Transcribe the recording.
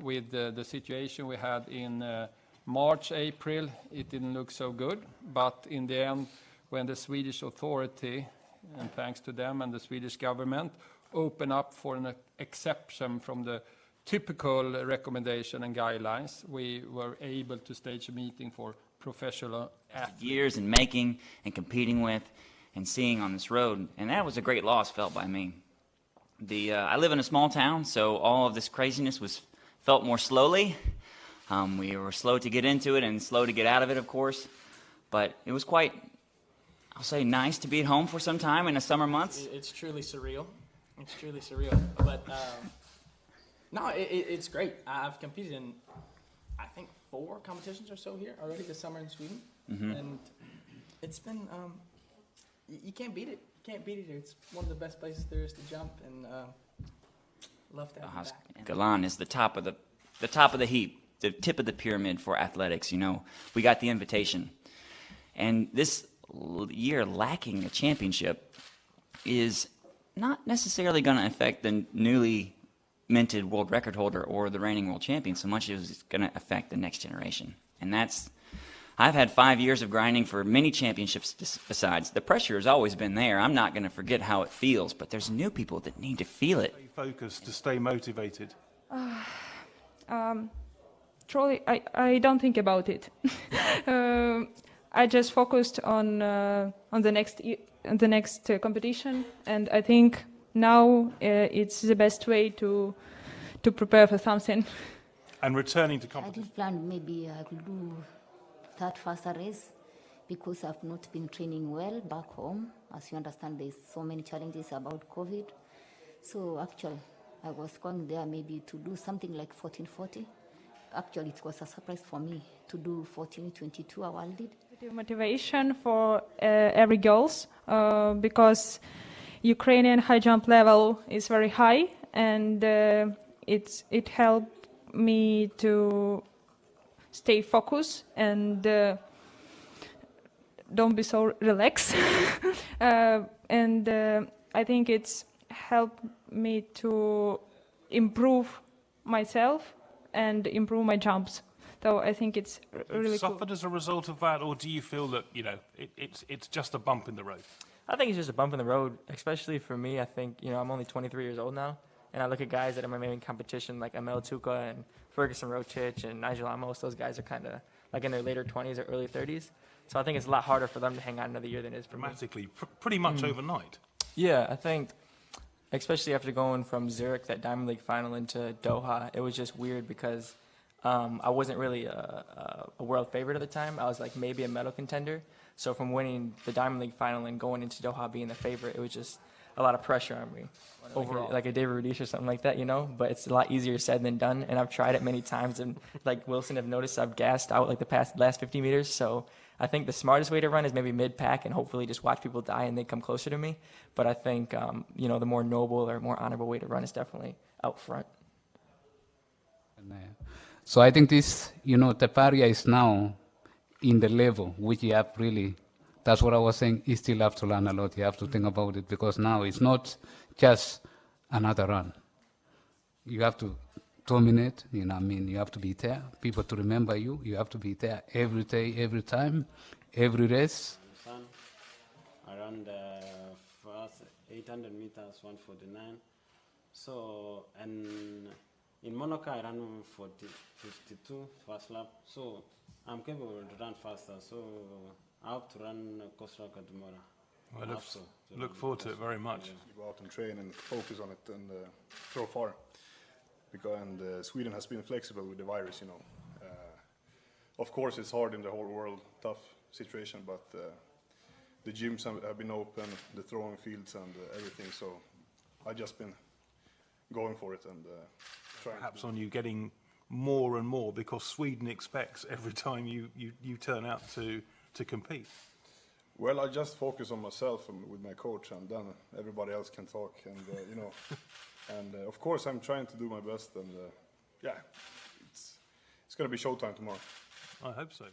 with the situation we had in March, April, it didn't look so good. But in the end, when the Swedish authority, and thanks to them and the Swedish government, opened up for an exception from the typical recommendation and guidelines, we were able to stage a meeting for professional athletes. Years in making and competing with and seeing on this road, and that was a great loss felt by me. I live in a small town, so all of this craziness was felt more slowly. We were slow to get into it and slow to get out of it, of course, but it was quite, I'll say, nice to be at home for some time in the summer months. It's truly surreal. It's truly surreal, but no, it's great. I've competed in, I think, 4 competitions or so here already this summer in Sweden, and it's been, you can't beat it. You can't beat it. It's one of the best places there is to jump, and love to have you back. Galan is the top of the heap, the tip of the pyramid for athletics. You know, we got the invitation, and this year lacking a championship is not necessarily going to affect the newly minted world record holder or the reigning world champion so much as it's going to affect the next generation. And that's, I've had 5 years of grinding for many championships besides. The pressure has always been there. I'm not going to forget how it feels, but there's new people that need to feel it. Stay focused, to stay motivated. Truly, I don't think about it. I just focused on the next competition, and I think now it's the best way to prepare for something. And returning to I competition. did plan maybe I could do third first race because I've not been training well back home. As you understand, there's so many challenges about COVID. So actually, I was going there maybe to do something like 1440. Actually, it was a surprise for me to do 1422. I did. Motivation for every girls because Ukrainian high jump level is very high, and it helped me to stay focused and don't be so relaxed. And I think it's helped me to improve myself and improve my jumps. So I think it's really cool. Suffered as a result of that, or do you feel that, you know, it's just a bump in the road? I think it's just a bump in the road, especially for me. I think, you know, I'm only 23 years old now, and I look at guys that are in my main competition like Emil Tuka and Ferguson Rotich and Nigel Amos. Those guys are kind of like in their later 20s or early 30s. So I think it's a lot harder for them to hang out another year than it is for me. Dramatically, pretty much overnight. Yeah, I think, especially after going from Zurich, that Diamond League final, into Doha, it was just weird because I wasn't really a world favorite at the time. I was like maybe a medal contender. So from winning the Diamond League final and going into Doha being the favorite, it was just a lot of pressure on me. Overall. Like a David Rudisha or something like that, you know? But it's a lot easier said than done, and I've tried it many times. And like Wilson have noticed, I've gassed out like the last 50 meters. So I think the smartest way to run is maybe mid-pack and hopefully just watch people die and they come closer to me. But I think, you know, the more noble or more honorable way to run is definitely out front. So I think this, you know, Taparia is now in the level which you have really, that's what I was saying, you still have to learn a lot. You have to think about it, because now it's not just another run. You have to dominate, you know what I mean? You have to be there, people to remember you. You have to be there every day, every time, every race. I ran the first 800 meters, 149. So, and in Monaco, I ran 52 first lap. So, I'm capable to run faster. So, I hope to run Costa Rica tomorrow. I look forward to it very much. You go out and train and focus on it and throw far. And Sweden has been flexible with the virus, you know. Of course, it's hard in the whole world, tough situation, but the gyms have been open, the throwing fields and everything. So I've just been going for it and trying. Perhaps on you getting more and more, because Sweden expects every time you turn out to compete. Well, I just focus on myself and with my coach, and then everybody else can talk. And you know, and of course, I'm trying to do my best. And yeah, it's going to be showtime tomorrow. I hope so.